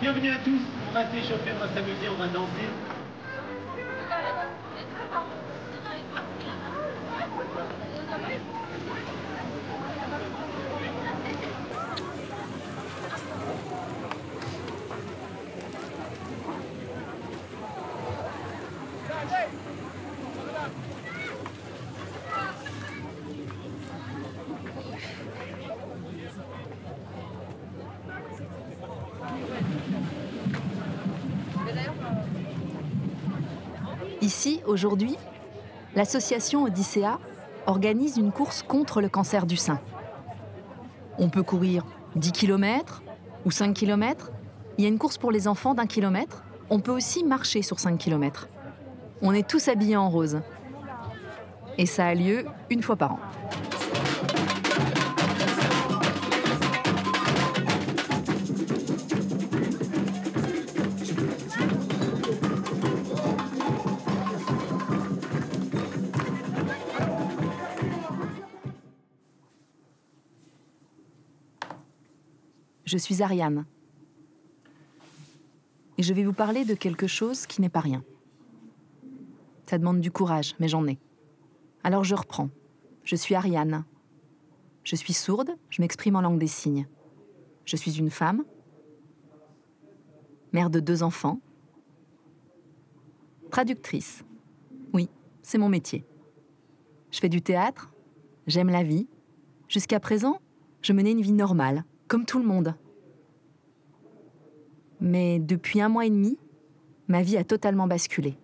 Bienvenue à tous, on va s'échauffer, on va s'amuser, on va danser. Ici, aujourd'hui, l'association Odyssea organise une course contre le cancer du sein. On peut courir 10 km ou 5 km. Il y a une course pour les enfants d'1 kilomètre. On peut aussi marcher sur 5 km. On est tous habillés en rose. Et ça a lieu une fois par an. Je suis Ariane. Et je vais vous parler de quelque chose qui n'est pas rien. Ça demande du courage, mais j'en ai. Alors je reprends. Je suis Ariane. Je suis sourde, je m'exprime en langue des signes. Je suis une femme, mère de 2 enfants, traductrice. Oui, c'est mon métier. Je fais du théâtre, j'aime la vie. Jusqu'à présent, je menais une vie normale, comme tout le monde. Mais depuis 1 mois et demi, ma vie a totalement basculé.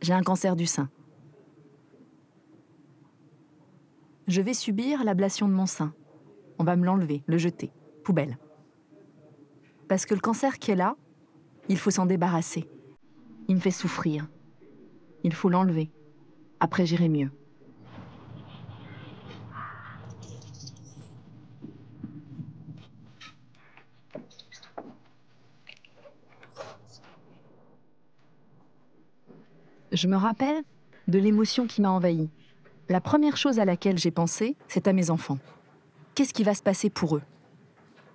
J'ai un cancer du sein. Je vais subir l'ablation de mon sein. On va me l'enlever, le jeter, poubelle. Parce que le cancer qui est là, il faut s'en débarrasser. Il me fait souffrir. Il faut l'enlever. Après, j'irai mieux. Je me rappelle de l'émotion qui m'a envahie. La première chose à laquelle j'ai pensé, c'est à mes enfants. Qu'est-ce qui va se passer pour eux?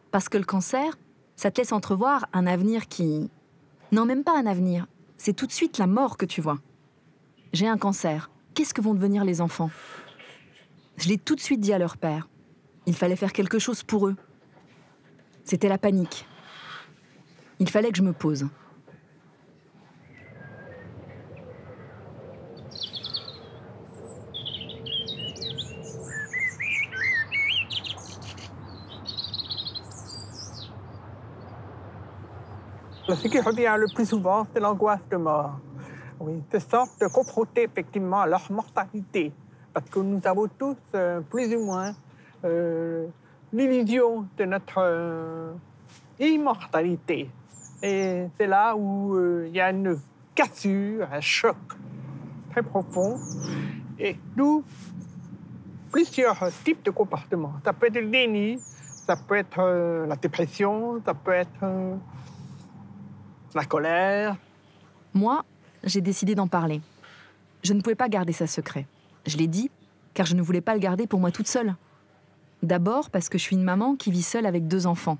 Parce que le cancer, ça te laisse entrevoir un avenir qui... Non, même pas un avenir. C'est tout de suite la mort que tu vois. J'ai un cancer. Qu'est-ce que vont devenir les enfants? Je l'ai tout de suite dit à leur père. Il fallait faire quelque chose pour eux. C'était la panique. Il fallait que je me pose. Ce qui revient le plus souvent, c'est l'angoisse de mort. Oui, de sorte de confronter effectivement à leur mortalité. Parce que nous avons tous, plus ou moins, l'illusion de notre immortalité. Et c'est là où il y a une cassure, un choc très profond. Et d'où plusieurs types de comportements. Ça peut être le déni, ça peut être la dépression, ça peut être la colère. Moi, j'ai décidé d'en parler. Je ne pouvais pas garder ça secret. Je l'ai dit, car je ne voulais pas le garder pour moi toute seule. D'abord parce que je suis une maman qui vit seule avec 2 enfants.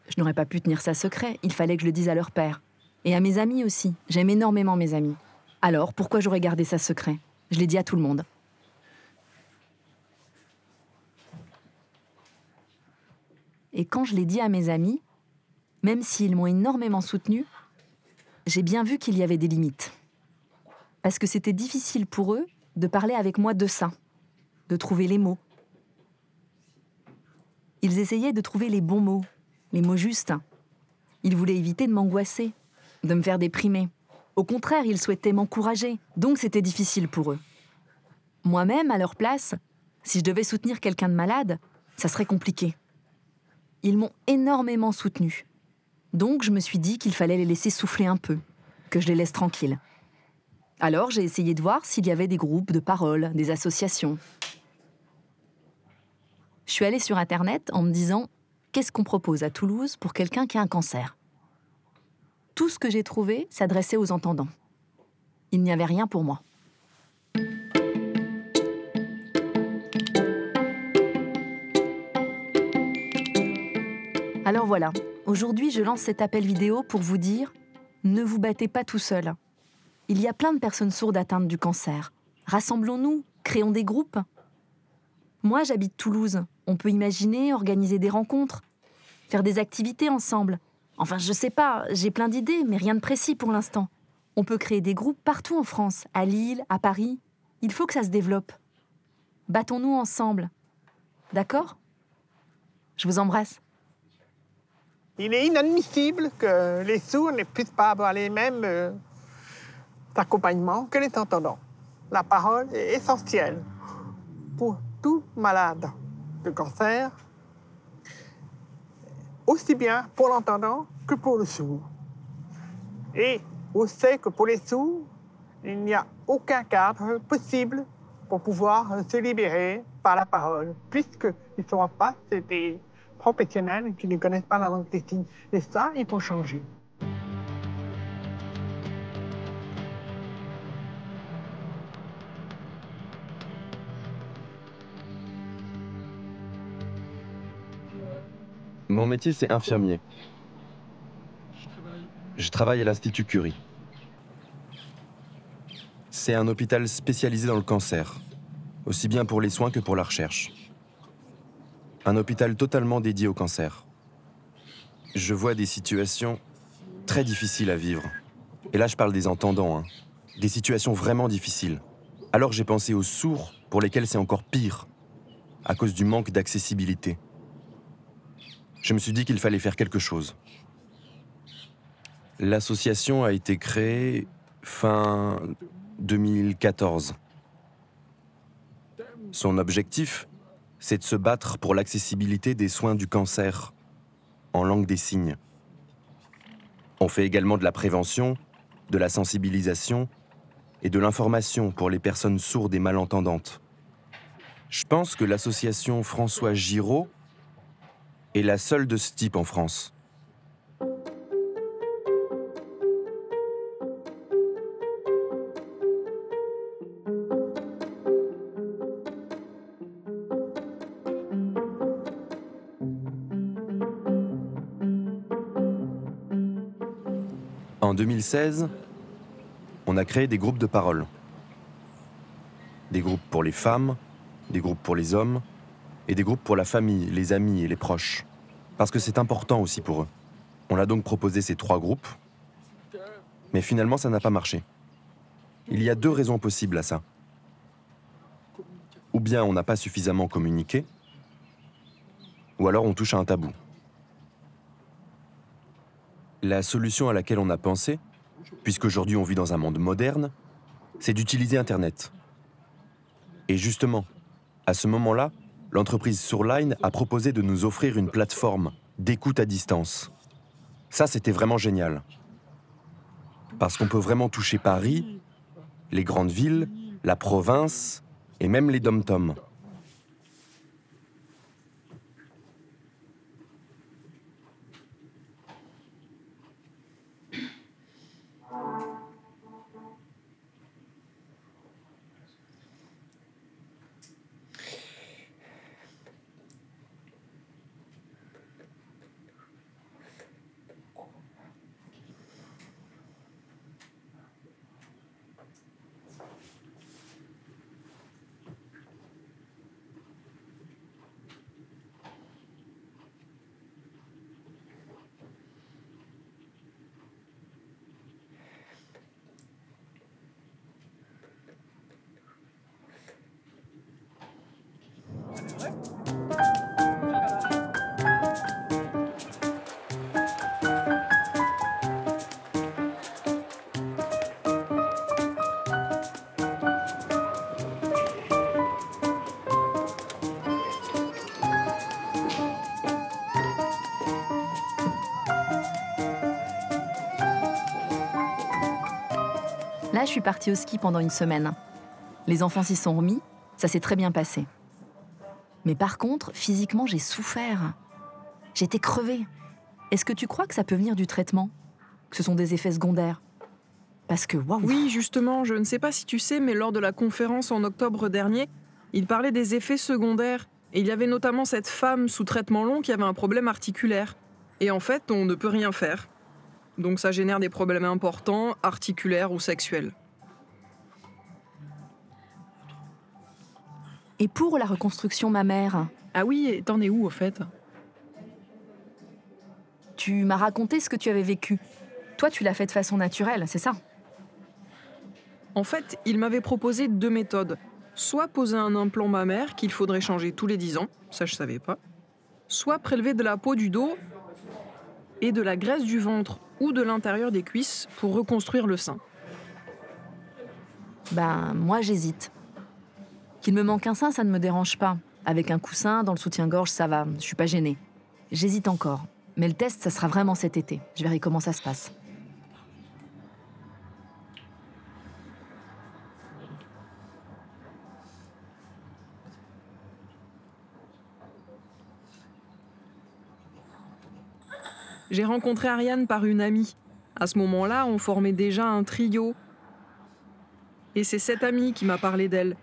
Je n'aurais pas pu tenir ça secret, il fallait que je le dise à leur père. Et à mes amis aussi, j'aime énormément mes amis. Alors, pourquoi j'aurais gardé ça secret? Je l'ai dit à tout le monde. Et quand je l'ai dit à mes amis, même s'ils m'ont énormément soutenue, j'ai bien vu qu'il y avait des limites. Parce que c'était difficile pour eux de parler avec moi de ça, de trouver les mots. Ils essayaient de trouver les bons mots, les mots justes. Ils voulaient éviter de m'angoisser, de me faire déprimer. Au contraire, ils souhaitaient m'encourager, donc c'était difficile pour eux. Moi-même, à leur place, si je devais soutenir quelqu'un de malade, ça serait compliqué. Ils m'ont énormément soutenue. Donc je me suis dit qu'il fallait les laisser souffler un peu, que je les laisse tranquilles. Alors j'ai essayé de voir s'il y avait des groupes de parole, des associations. Je suis allée sur Internet en me disant « Qu'est-ce qu'on propose à Toulouse pour quelqu'un qui a un cancer ?» Tout ce que j'ai trouvé s'adressait aux entendants. Il n'y avait rien pour moi. Alors voilà, aujourd'hui je lance cet appel vidéo pour vous dire « Ne vous battez pas tout seul ». Il y a plein de personnes sourdes atteintes du cancer. Rassemblons-nous, créons des groupes. Moi, j'habite Toulouse. On peut imaginer organiser des rencontres, faire des activités ensemble. Enfin, je sais pas, j'ai plein d'idées, mais rien de précis pour l'instant. On peut créer des groupes partout en France, à Lille, à Paris. Il faut que ça se développe. Battons-nous ensemble. D'accord ? Je vous embrasse. Il est inadmissible que les sourds ne puissent pas avoir les mêmes accompagnements que les entendants. La parole est essentielle pour tout malade de cancer, aussi bien pour l'entendant que pour le sourd. Et on sait que pour les sourds, il n'y a aucun cadre possible pour pouvoir se libérer par la parole, puisqu'ils sont en face des professionnels qui ne connaissent pas la langue des signes. Et ça, il faut changer. Mon métier, c'est infirmier. Je travaille à l'Institut Curie. C'est un hôpital spécialisé dans le cancer, aussi bien pour les soins que pour la recherche. Un hôpital totalement dédié au cancer. Je vois des situations très difficiles à vivre. Et là, je parle des entendants, hein. Des situations vraiment difficiles. Alors j'ai pensé aux sourds, pour lesquels c'est encore pire, à cause du manque d'accessibilité. Je me suis dit qu'il fallait faire quelque chose. L'association a été créée fin 2014. Son objectif, c'est de se battre pour l'accessibilité des soins du cancer en langue des signes. On fait également de la prévention, de la sensibilisation et de l'information pour les personnes sourdes et malentendantes. Je pense que l'association François Giraud est la seule de ce type en France. En 2016, on a créé des groupes de parole. Des groupes pour les femmes, des groupes pour les hommes, et des groupes pour la famille, les amis et les proches. Parce que c'est important aussi pour eux. On a donc proposé ces 3 groupes, mais finalement ça n'a pas marché. Il y a 2 raisons possibles à ça. Ou bien on n'a pas suffisamment communiqué, ou alors on touche à un tabou. La solution à laquelle on a pensé, puisqu'aujourd'hui on vit dans un monde moderne, c'est d'utiliser Internet. Et justement, à ce moment-là, l'entreprise Sourline a proposé de nous offrir une plateforme d'écoute à distance. Ça, c'était vraiment génial. Parce qu'on peut vraiment toucher Paris, les grandes villes, la province et même les dom-toms. Là, je suis partie au ski pendant une semaine. Les enfants s'y sont remis, ça s'est très bien passé. Mais par contre, physiquement, j'ai souffert. J'étais crevée. Est-ce que tu crois que ça peut venir du traitement ? que ce sont des effets secondaires. Parce que, waouh. Oui, justement, je ne sais pas si tu sais, mais lors de la conférence en octobre dernier, il parlait des effets secondaires. Et il y avait notamment cette femme sous traitement long qui avait un problème articulaire. Et en fait, on ne peut rien faire. Donc ça génère des problèmes importants, articulaires ou sexuels. Et pour la reconstruction mammaire, Ah oui, et t'en es où au fait? tu m'as raconté ce que tu avais vécu. Toi, tu l'as fait de façon naturelle, c'est ça? En fait, il m'avait proposé 2 méthodes. Soit poser un implant mammaire qu'il faudrait changer tous les 10 ans, ça je savais pas. Soit prélever de la peau du dos et de la graisse du ventre ou de l'intérieur des cuisses pour reconstruire le sein. Ben, moi, j'hésite. Qu'il me manque un sein, ça ne me dérange pas. Avec un coussin, dans le soutien-gorge, ça va, je suis pas gênée. J'hésite encore. Mais le test, ça sera vraiment cet été. Je verrai comment ça se passe. J'ai rencontré Ariane par une amie. À ce moment-là, on formait déjà un trio. Et c'est cette amie qui m'a parlé d'elle.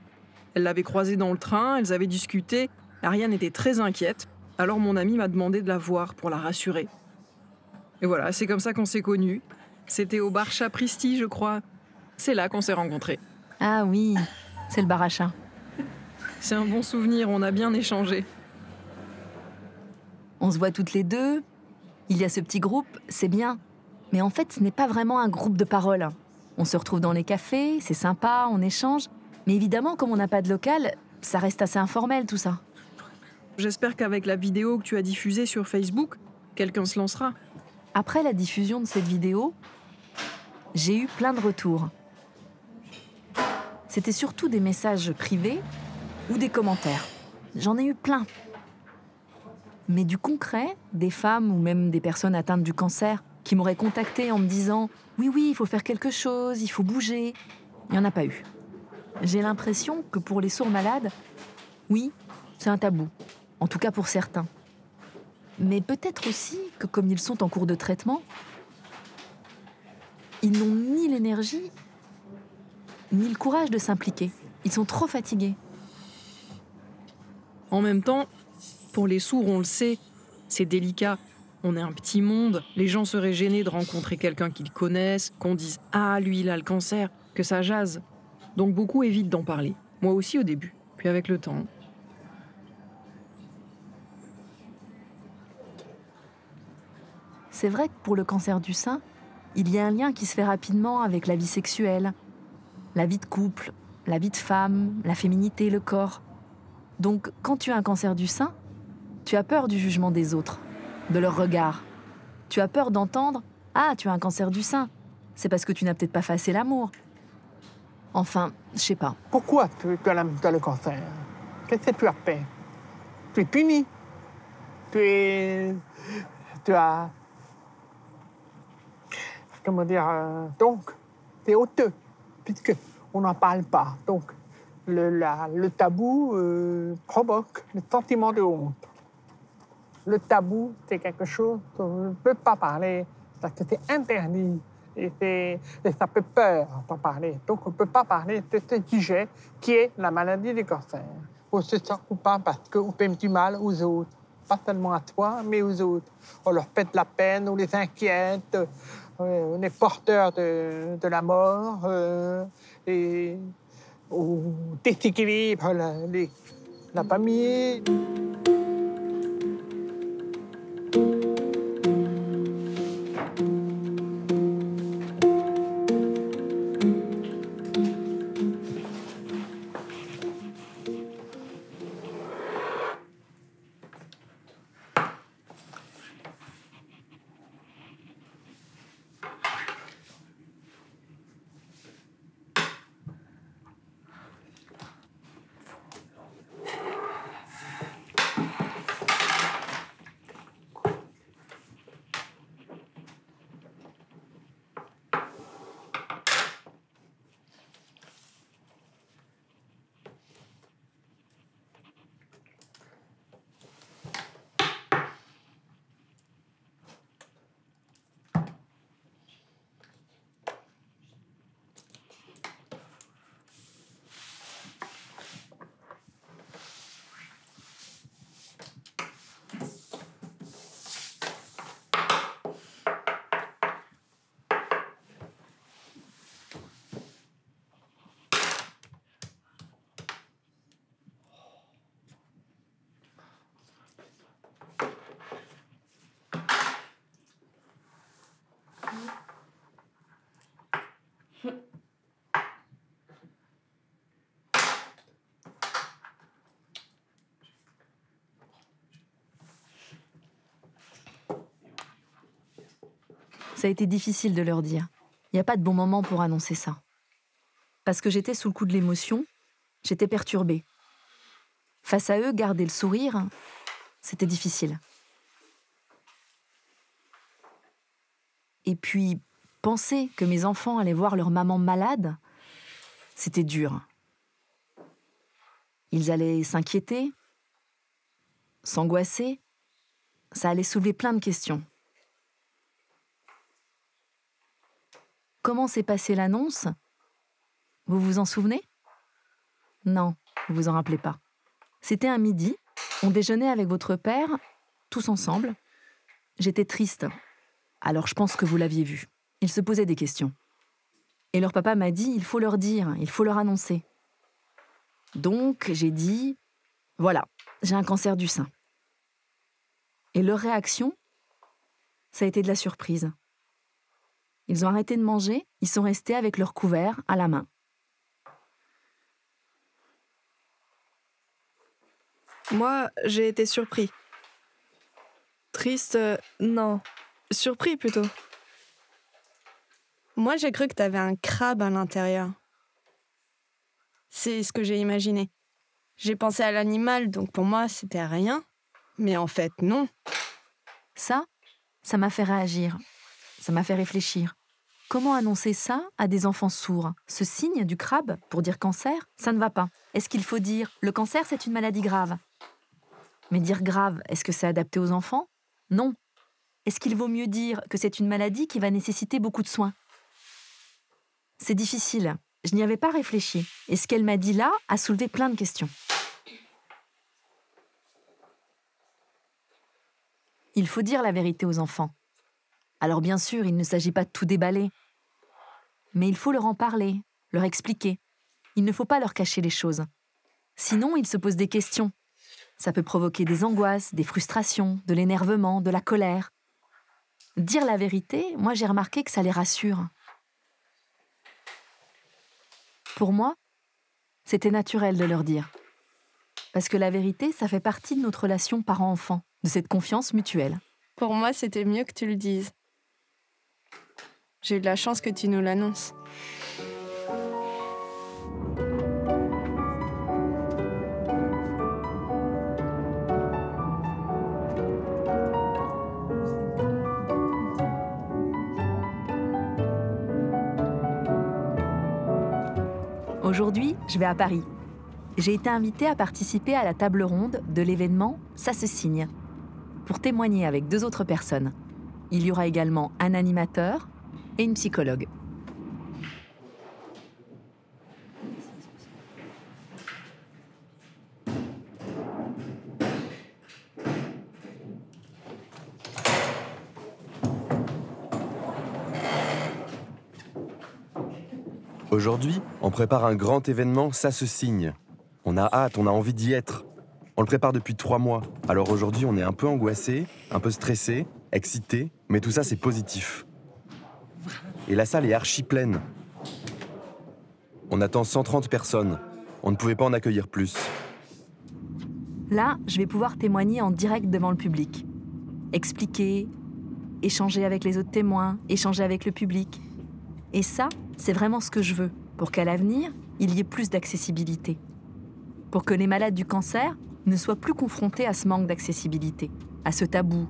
Elle l'avait croisée dans le train, elles avaient discuté. Ariane était très inquiète, alors mon amie m'a demandé de la voir pour la rassurer. Et voilà, c'est comme ça qu'on s'est connus. C'était au bar Chapristi, je crois. C'est là qu'on s'est rencontrés. Ah oui, c'est le bar à chat. C'est un bon souvenir, on a bien échangé. On se voit toutes les deux. Il y a ce petit groupe, c'est bien. Mais en fait, ce n'est pas vraiment un groupe de parole. On se retrouve dans les cafés, c'est sympa, on échange. Mais évidemment, comme on n'a pas de local, ça reste assez informel tout ça. J'espère qu'avec la vidéo que tu as diffusée sur Facebook, quelqu'un se lancera. Après la diffusion de cette vidéo, j'ai eu plein de retours. C'était surtout des messages privés ou des commentaires. J'en ai eu plein. Mais du concret, des femmes ou même des personnes atteintes du cancer qui m'auraient contactée en me disant « Oui, il faut faire quelque chose, il faut bouger », il n'y en a pas eu. J'ai l'impression que pour les sourds malades, oui, c'est un tabou, en tout cas pour certains. Mais peut-être aussi que comme ils sont en cours de traitement, ils n'ont ni l'énergie, ni le courage de s'impliquer. Ils sont trop fatigués. En même temps, pour les sourds, on le sait, c'est délicat. On est un petit monde, les gens seraient gênés de rencontrer quelqu'un qu'ils connaissent, qu'on dise « Ah, lui, il a le cancer », que ça jase. Donc beaucoup évitent d'en parler. Moi aussi au début, puis avec le temps. C'est vrai que pour le cancer du sein, il y a un lien qui se fait rapidement avec la vie sexuelle, la vie de couple, la vie de femme, la féminité, le corps. Donc, quand tu as un cancer du sein, tu as peur du jugement des autres, de leur regard. Tu as peur d'entendre « Ah, tu as un cancer du sein. C'est parce que tu n'as peut-être pas fait assez l'amour. » Enfin, je sais pas. Pourquoi tu as le cancer? Qu'est-ce que tu as fait? Tu es puni. Tu as... Comment dire? Donc, tu es honteux, puisqu'on n'en parle pas. Donc, le tabou provoque le sentiment de honte. Le tabou, c'est quelque chose dont on ne peut pas parler, parce que c'est interdit. Et ça fait peur d'en parler. Donc, on ne peut pas parler de ce sujet qui est la maladie du cancer. On se sent coupable parce qu'on fait du mal aux autres. Pas seulement à toi, mais aux autres. On leur fait de la peine, on les inquiète, on est porteur de la mort, et on déséquilibre la famille. Ça a été difficile de leur dire. Il n'y a pas de bon moment pour annoncer ça. Parce que j'étais sous le coup de l'émotion, j'étais perturbée. Face à eux, garder le sourire, c'était difficile. Et puis, penser que mes enfants allaient voir leur maman malade, c'était dur. Ils allaient s'inquiéter, s'angoisser. Ça allait soulever plein de questions. Comment s'est passée l'annonce? Vous vous en souvenez? Non, vous vous en rappelez pas. C'était un midi, on déjeunait avec votre père, tous ensemble. J'étais triste, alors je pense que vous l'aviez vu. Ils se posaient des questions. Et leur papa m'a dit, il faut leur dire, il faut leur annoncer. Donc j'ai dit, voilà, j'ai un cancer du sein. Et leur réaction, ça a été de la surprise. Ils ont arrêté de manger, ils sont restés avec leur couvert à la main. Moi, j'ai été surpris. Triste, non. Surpris plutôt. Moi, j'ai cru que t'avais un crabe à l'intérieur. C'est ce que j'ai imaginé. J'ai pensé à l'animal, donc pour moi, c'était rien. Mais en fait, non. Ça m'a fait réagir. Ça m'a fait réfléchir. Comment annoncer ça à des enfants sourds? Ce signe du crabe pour dire cancer, ça ne va pas. Est-ce qu'il faut dire « le cancer, c'est une maladie grave » Mais dire grave, est-ce que c'est adapté aux enfants? Non. Est-ce qu'il vaut mieux dire que c'est une maladie qui va nécessiter beaucoup de soins? C'est difficile. Je n'y avais pas réfléchi. Et ce qu'elle m'a dit là a soulevé plein de questions. Il faut dire la vérité aux enfants. Alors bien sûr, il ne s'agit pas de tout déballer. Mais il faut leur en parler, leur expliquer. Il ne faut pas leur cacher les choses. Sinon, ils se posent des questions. Ça peut provoquer des angoisses, des frustrations, de l'énervement, de la colère. Dire la vérité, moi j'ai remarqué que ça les rassure. Pour moi, c'était naturel de leur dire. Parce que la vérité, ça fait partie de notre relation parent-enfant, de cette confiance mutuelle. Pour moi, c'était mieux que tu le dises. J'ai eu de la chance que tu nous l'annonces. Aujourd'hui, je vais à Paris. J'ai été invitée à participer à la table ronde de l'événement Ça se signe, pour témoigner avec 2 autres personnes. Il y aura également un animateur et une psychologue. Aujourd'hui, on prépare un grand événement, ça se signe. On a hâte, on a envie d'y être. On le prépare depuis 3 mois. Alors aujourd'hui, on est un peu angoissé, un peu stressé, excité, mais tout ça, c'est positif. Et la salle est archi pleine. On attend 130 personnes. On ne pouvait pas en accueillir plus. Là, je vais pouvoir témoigner en direct devant le public. Expliquer, échanger avec les autres témoins, échanger avec le public. Et ça, c'est vraiment ce que je veux, pour qu'à l'avenir, il y ait plus d'accessibilité. Pour que les malades du cancer ne soient plus confrontés à ce manque d'accessibilité, à ce tabou,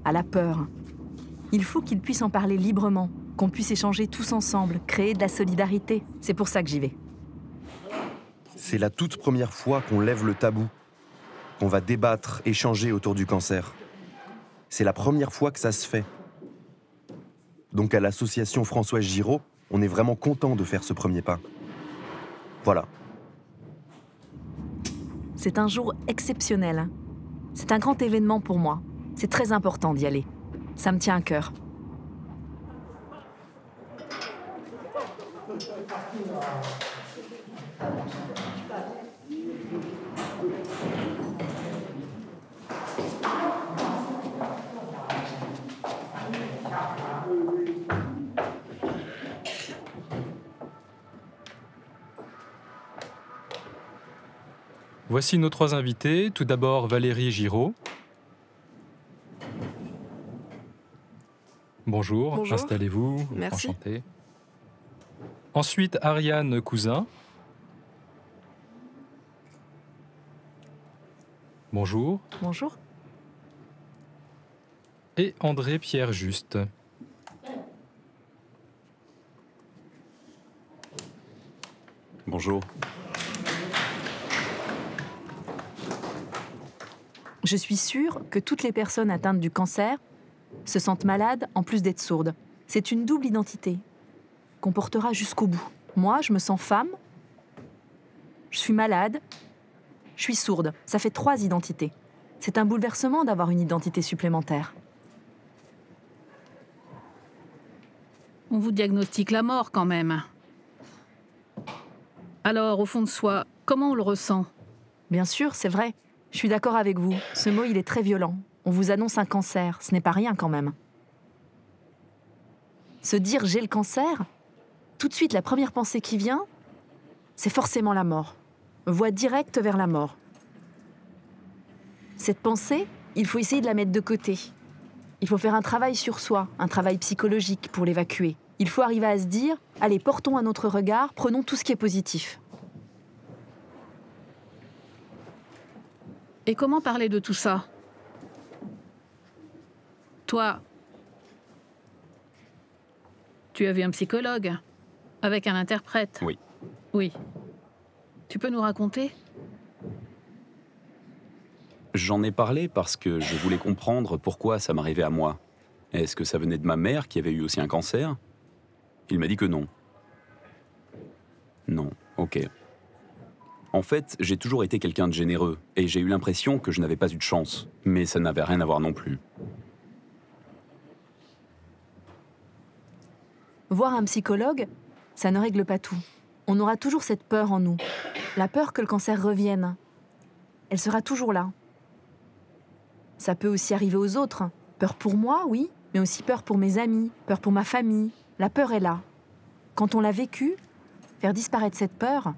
à la peur. Il faut qu'ils puissent en parler librement, qu'on puisse échanger tous ensemble, créer de la solidarité. C'est pour ça que j'y vais. C'est la toute première fois qu'on lève le tabou, qu'on va débattre, échanger autour du cancer. C'est la première fois que ça se fait. Donc à l'association Françoise Giraud, on est vraiment content de faire ce premier pas. Voilà. C'est un jour exceptionnel. C'est un grand événement pour moi. C'est très important d'y aller. Ça me tient à cœur. Voici nos 3 invités. Tout d'abord, Valérie Giraud. Bonjour, Bonjour. installez-vous, Merci. enchanté. Ensuite, Ariane Cousin. Bonjour. Bonjour. Et André Pierre Juste. Bonjour. Je suis sûre que toutes les personnes atteintes du cancer se sentent malades en plus d'être sourdes. C'est une double identité qu'on portera jusqu'au bout. Moi, je me sens femme, je suis malade, je suis sourde. Ça fait 3 identités. C'est un bouleversement d'avoir une identité supplémentaire. On vous diagnostique la mort quand même. Alors, au fond de soi, comment on le ressent? Bien sûr, c'est vrai. Je suis d'accord avec vous. Ce mot, il est très violent. On vous annonce un cancer. Ce n'est pas rien quand même. Se dire « j'ai le cancer », tout de suite, la première pensée qui vient, c'est forcément la mort. Voie directe vers la mort. Cette pensée, il faut essayer de la mettre de côté. Il faut faire un travail sur soi, un travail psychologique pour l'évacuer. Il faut arriver à se dire « allez, portons un autre regard, prenons tout ce qui est positif ». Et comment parler de tout ça? Toi, tu as vu un psychologue avec un interprète? Oui. Oui. Tu peux nous raconter? J'en ai parlé parce que je voulais comprendre pourquoi ça m'arrivait à moi. Est-ce que ça venait de ma mère qui avait eu aussi un cancer? Il m'a dit que non. Non, ok. En fait, j'ai toujours été quelqu'un de généreux et j'ai eu l'impression que je n'avais pas eu de chance. Mais ça n'avait rien à voir non plus. Voir un psychologue, ça ne règle pas tout. On aura toujours cette peur en nous. La peur que le cancer revienne. Elle sera toujours là. Ça peut aussi arriver aux autres. Peur pour moi, oui, mais aussi peur pour mes amis, peur pour ma famille. La peur est là. Quand on l'a vécue, faire disparaître cette peur,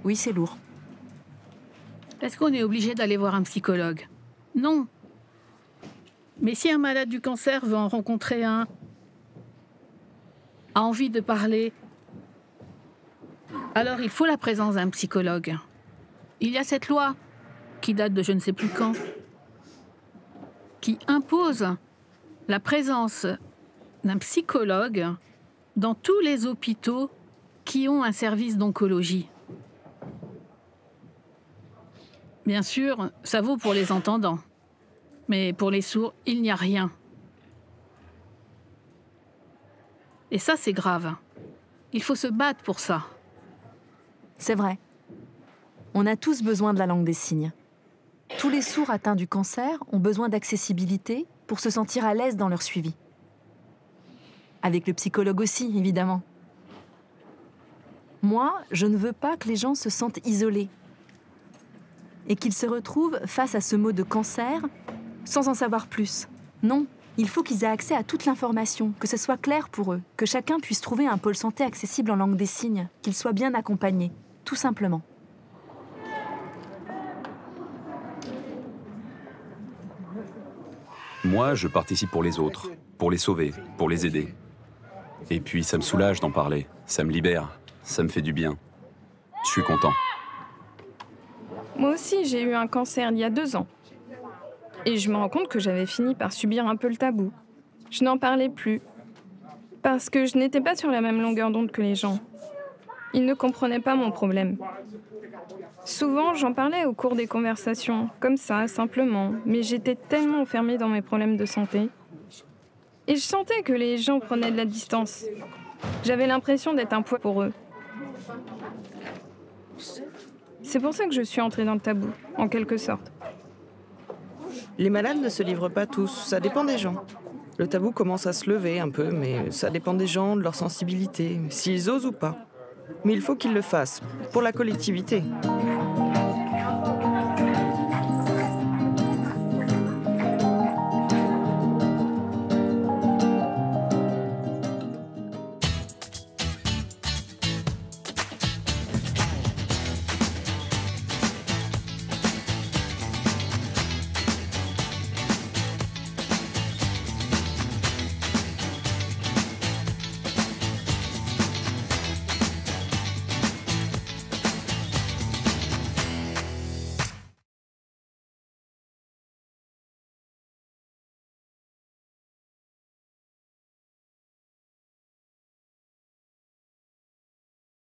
oui, c'est lourd. Est-ce qu'on est obligé d'aller voir un psychologue? Non. Mais si un malade du cancer veut en rencontrer un, a envie de parler, alors il faut la présence d'un psychologue. Il y a cette loi, qui date de je ne sais plus quand, qui impose la présence d'un psychologue dans tous les hôpitaux qui ont un service d'oncologie. Bien sûr, ça vaut pour les entendants. Mais pour les sourds, il n'y a rien. Et ça, c'est grave. Il faut se battre pour ça. C'est vrai. On a tous besoin de la langue des signes. Tous les sourds atteints du cancer ont besoin d'accessibilité pour se sentir à l'aise dans leur suivi. Avec le psychologue aussi, évidemment. Moi, je ne veux pas que les gens se sentent isolés et qu'ils se retrouvent face à ce mot de cancer sans en savoir plus. Non, il faut qu'ils aient accès à toute l'information, que ce soit clair pour eux, que chacun puisse trouver un pôle santé accessible en langue des signes, qu'ils soient bien accompagnés, tout simplement. Moi, je participe pour les autres, pour les sauver, pour les aider. Et puis, ça me soulage d'en parler. Ça me libère. Ça me fait du bien. Je suis content. Moi aussi, j'ai eu un cancer il y a 2 ans. Et je me rends compte que j'avais fini par subir un peu le tabou. Je n'en parlais plus. Parce que je n'étais pas sur la même longueur d'onde que les gens. Ils ne comprenaient pas mon problème. Souvent, j'en parlais au cours des conversations, comme ça, simplement. Mais j'étais tellement enfermée dans mes problèmes de santé. Et je sentais que les gens prenaient de la distance. J'avais l'impression d'être un poids pour eux. C'est pour ça que je suis entrée dans le tabou, en quelque sorte. Les malades ne se livrent pas tous, ça dépend des gens. Le tabou commence à se lever un peu, mais ça dépend des gens, de leur sensibilité, s'ils osent ou pas. Mais il faut qu'ils le fassent, pour la collectivité.